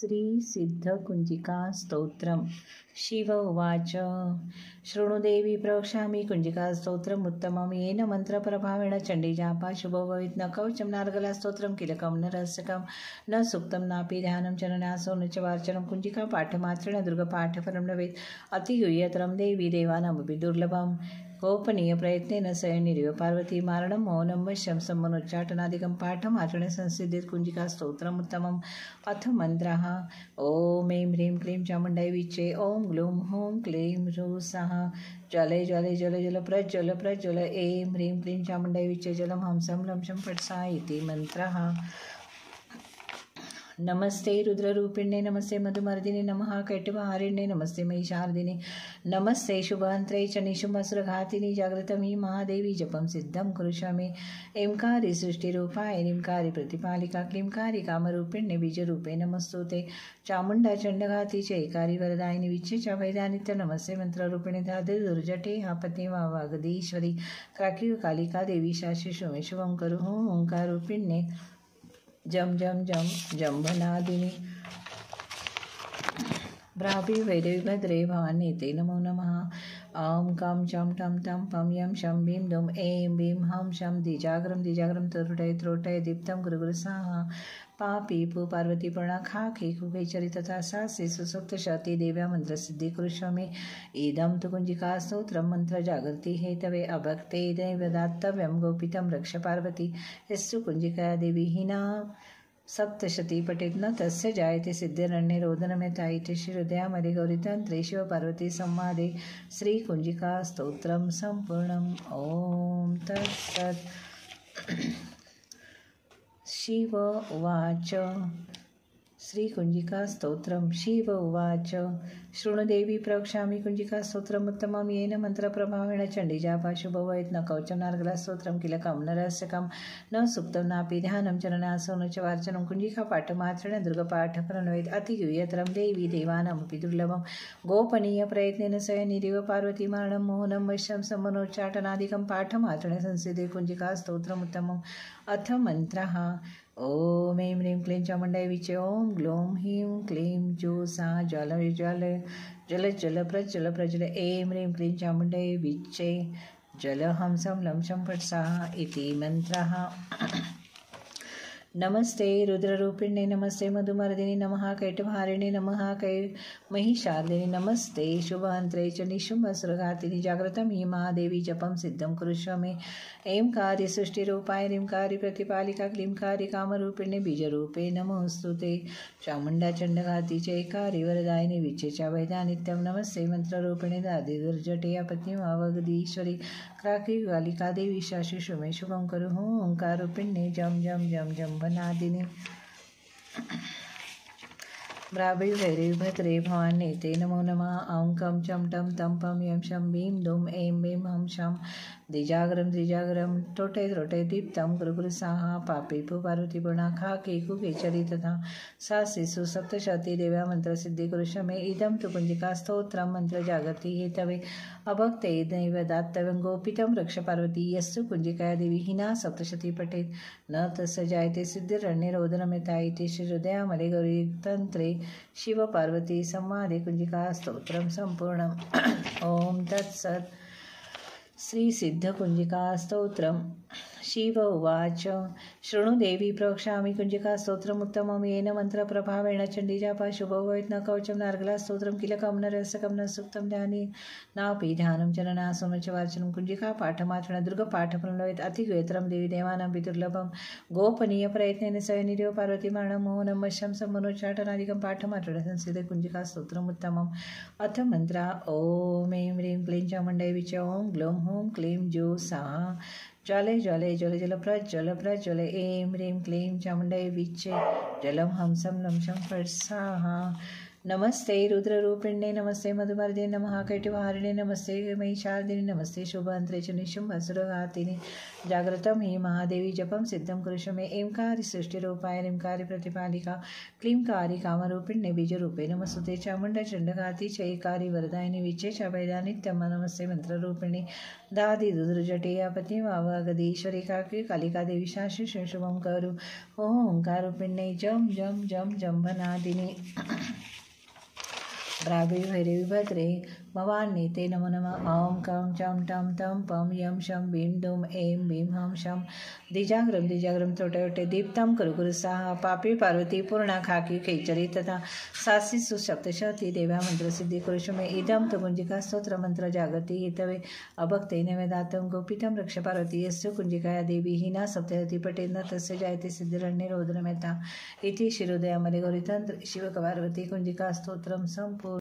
श्रीसिद्धकुञ्जिकास्तोत्रम् शिव उवाच शृणुदेवी प्रवक्ष्यामि कुञ्जिकास्तोत्रमुत्तमं येन मन्त्रप्रभावेण चण्डीजापा शुभो भवेत् न कवचं नार्गलास्तोत्रं किलकं न रहस्यकं न सूक्तं नापि ध्यानं चरणासो न च वार्चनं कुञ्जिकापाठमात्रेण दुर्गपाठफलं लभेत् अतिगुह्यतरं देवी देवानामपि दुर्लभम् गोपनीयप्रयत्नेन स्वयनिरिव पार्वती मारणं मौनं वश्यं सम्मनोच्चाटनादिकं पाठमात्रेण संसिद्धेत् कुञ्जिकास्तोत्रमुत्तमम् अथ मन्त्रः ॐ ऐं ह्रीं क्लीं चामुण्डायै विच्चे ॐ ग्लूं हूं क्लीं ह्रूः स्वाहा ज्वाले ज्वाले ज्वल ज्वल प्रज्वल प्रज्वल ऐं ह्रीं क्लीं चामुण्डायै विच्चे जलं हंसं लंशं फट् स्वाहा इति मन्त्रः। नमस्ते रुद्ररूपिण्ये नमस्ते मधुमर्दिने नमः कैटभारिण्ये नमस्ते महिषार्दिने नमस्ते शुभहन्त्रे च निशुम्भसुरघातिनि जागृतं हि महादेवी जपं सिद्धं कुरुष्यामि ऐंकारी सृष्टिरूपाय ह्रींकारी प्रतिपालिका क्लींकारी कामरूपिण्ये बीजरूपे नमस्तुते चामुण्डा चण्डघाती च ऐकारी वरदायिनि विच्चे च वैदानित्य नमस्ते मंत्ररूपिणे धाधे दुर्जटे आपते वागदीश्वरी क्राकी कालिका देवी शाशी शुमे शुभं करु ओंकारूपिण्ये जम जम जम जंभनादिनी भ्राभि वैरवि भद्रे भवानी ते नमो नमः। ॐ कं चं टं तं पं यं शं भीं दुं ऐं भीं हं शं द्विजाग्रं त्रोटय त्रोटय दीप्तं गुरुगुरु स्वाहा पापी पु पार्वती प्रणा खाखे कुखेचरि तथा सासे सुसुप्तशती देव्या मंत्रसिद्धि कुरुष्यामि इदं तु कुञ्जिकास्तोत्रं मंत्रजागृति हेतवे अभक्ते दैवदात्तव्यं गोपितं रक्ष पार्वती यस्तु कुञ्जिका देवी हिना सप्तशती पठेत न तस्य जायते सिद्धिरण्ये रोदनमेतायिते श्रीहृदयामध्ये गौरीतंत्रे शिवपार्वती संवादे श्रीकुञ्जिकास्तोत्रं सम्पूर्णम् ॐ तत्सत्। शिव उवाच श्रीकुञ्जिकास्तोत्रं शिव उवाच शृणुदेवी प्रवक्ष्यामि कुञ्जिकास्तोत्रमुत्तमं येन मन्त्रप्रभावेण चण्डीजापा शुभो भवेत् न कवचं नार्गलास्तोत्रं किलकं न रहस्यकं न सूक्तं नापि ध्यानं चरणासो न च वार्चनं कुञ्जिकापाठमात्रेण दुर्गपाठफलं भवेत् अतिगुह्यतरं देवी देवानामपि दुर्लभं गोपनीयप्रयत्नेन स्वयनिरिव पार्वती मारणं मोहनं वश्यं सम्मनोच्चाटनादिकं पाठमात्रेण संसिद्धेत् कुञ्जिकास्तोत्रमुत्तमम् अथ मन्त्रः ॐ ऐं ह्रीं क्लीं चामुण्डायै विच्चे ॐ ग्लौं ह्रीं क्लीं जूः स्वाहा ज्वालय ज्वालय जल जल प्रज्वल प्रज्वल ऐं ह्रीं क्लीं चामुण्डायै विच्चे जल हंसं लंशं फट् स्वाहा इति मन्त्रः। नमस्ते रुद्ररूपिण्ये नमस्ते मधुमर्दिने नमः कैटभारिणे नमः महिषार्दिने नमस्ते शुभहन्त्रे च निशुम्भसुरघातिनि जागृतं हि महादेवी जपं सिद्धं कुरुष्यामि ऐंकारी सृष्टिरूपाय ह्रींकारी प्रतिपालिका क्लींकारी कामरूपिणे बीजरूपे नमोऽस्तुते चामुण्डा चण्डघाती च ऐकारी वरदायिनि विच्चे च वैदानित्यं नमस्ते मंत्ररूपिणे दादि दुर्जटे आपत्तिमावगदीश्वरी क्राकी कालिका देवी शाशी शुमे शुभं करु ओंकारूपिण्ये जम जम जम जंभनादिनी भ्राभि वैरवि भद्रे भवानी ते नमो नमः। ॐ कं चं टं तं पं यं शं भीं दुं ऐं भीं हं शं द्विजाग्रं त्रोटय त्रोटय दीप्तं गुरुगुरु स्वाहा पापी पु पार्वती प्रणा खाके कुखेचरि तथा सासे सुसप्तशती देव्या मंत्रसिद्धि कुरुष्यामि इदं तु कुञ्जिकास्तोत्रं मंत्रजागृति हेतवे अभक्ते दैवदात्तव्यं गोपितं रक्ष पार्वती यस्तु कुञ्जिका देवी हिना सप्तशती पठेत न तस्य जायते सिद्धिरण्ये रोदनमेतायिते श्रीहृदयामध्ये गौरीतंत्रे शिवपार्वती संवादे कुञ्जिकास्तोत्रं सम्पूर्णम् ॐ तत्सत्। श्रीसिद्धकुञ्जिकास्तोत्रं शिव उवाच शृणुदेवी प्रवक्ष्यामि कुञ्जिकास्तोत्रमुत्तमं येन मन्त्रप्रभावेण चण्डीजापा शुभो भवेत् न कवचं नार्गलास्तोत्रं किलकं न रहस्यकं न सूक्तं नापि ध्यानं चरणासो न च वार्चनं कुञ्जिकापाठमात्रेण दुर्गपाठफलं भवेत् अतिगुह्यतरं देवी देवानामपि दुर्लभं गोपनीयप्रयत्नेन स्वयनिरिव पार्वती मारणं मोहनं वश्यं सम्मनोच्चाटनादिकं पाठमात्रेण संसिद्धेत् कुञ्जिकास्तोत्रमुत्तमम् अथ मन्त्रः ॐ ऐं ह्रीं क्लीं चामुण्डायै विच्चे ॐ ग्लौं हूं क्लीं जूः स्वाहा ज्वाले ज्वाले ज्वल ज्वल प्रज्वल प्रज्वल ऐं ह्रीं क्लीं चामुण्डायै विच्चे जलं हंसं लंशं फट् स्वाहा नमस्ते रुद्ररूपिण्ये नमस्ते मधुमर्दे नमः कैटवारिणे नमस्ते महिषार्दिने नमस्ते शुभांत्रे च निशुंभसुरघातिने जागृतं हि महादेवी जपं सिद्धं कुरुष मे ऐंकारी सृष्टिरूपाय ह्रींकारी प्रतिपालिका क्लींकारी कामरूपिण्ये बीजरूपे नमस्तुते चामुण्डचण्डघाती चैकारी वरदायिनी विचेचा वैदानित्यं नमस्ते मंत्ररूपिणी दादी रुद्रजटेयापति वावगदीश्वरी काकी कालिका देवी शाशी शुभं करु ओंकारूपिण्ये जम जम जम जम्भनादिनी भ्रावी भैरवी भद्रे भवानी ते नमो नमः ॐ कं चं टं तं पं यं शं भीं दुं ऐं भीं हं शं द्विजाग्रम त्रोटयोटे दीप्तं कुरु साहा पापी पार्वती पूर्णा खाकी खेचरी तथा सासी सुशक्तशती देव्या मंत्रसिद्धी कुरुष मे इदं तु कुंजिका स्तोत्र मंत्र जागती हितवे अभक्ते नैवेदातं गोपितं रक्ष पार्वती यस्य कुंजिकाया देवी हिना सप्तयति पटेन तस्य जायते सिद्धिरण्यरोदनमेता इति शिरोदयामले गौरीतंत्र शिवकपार्वती कुंजिका स्तोत्रम संपूर्ण।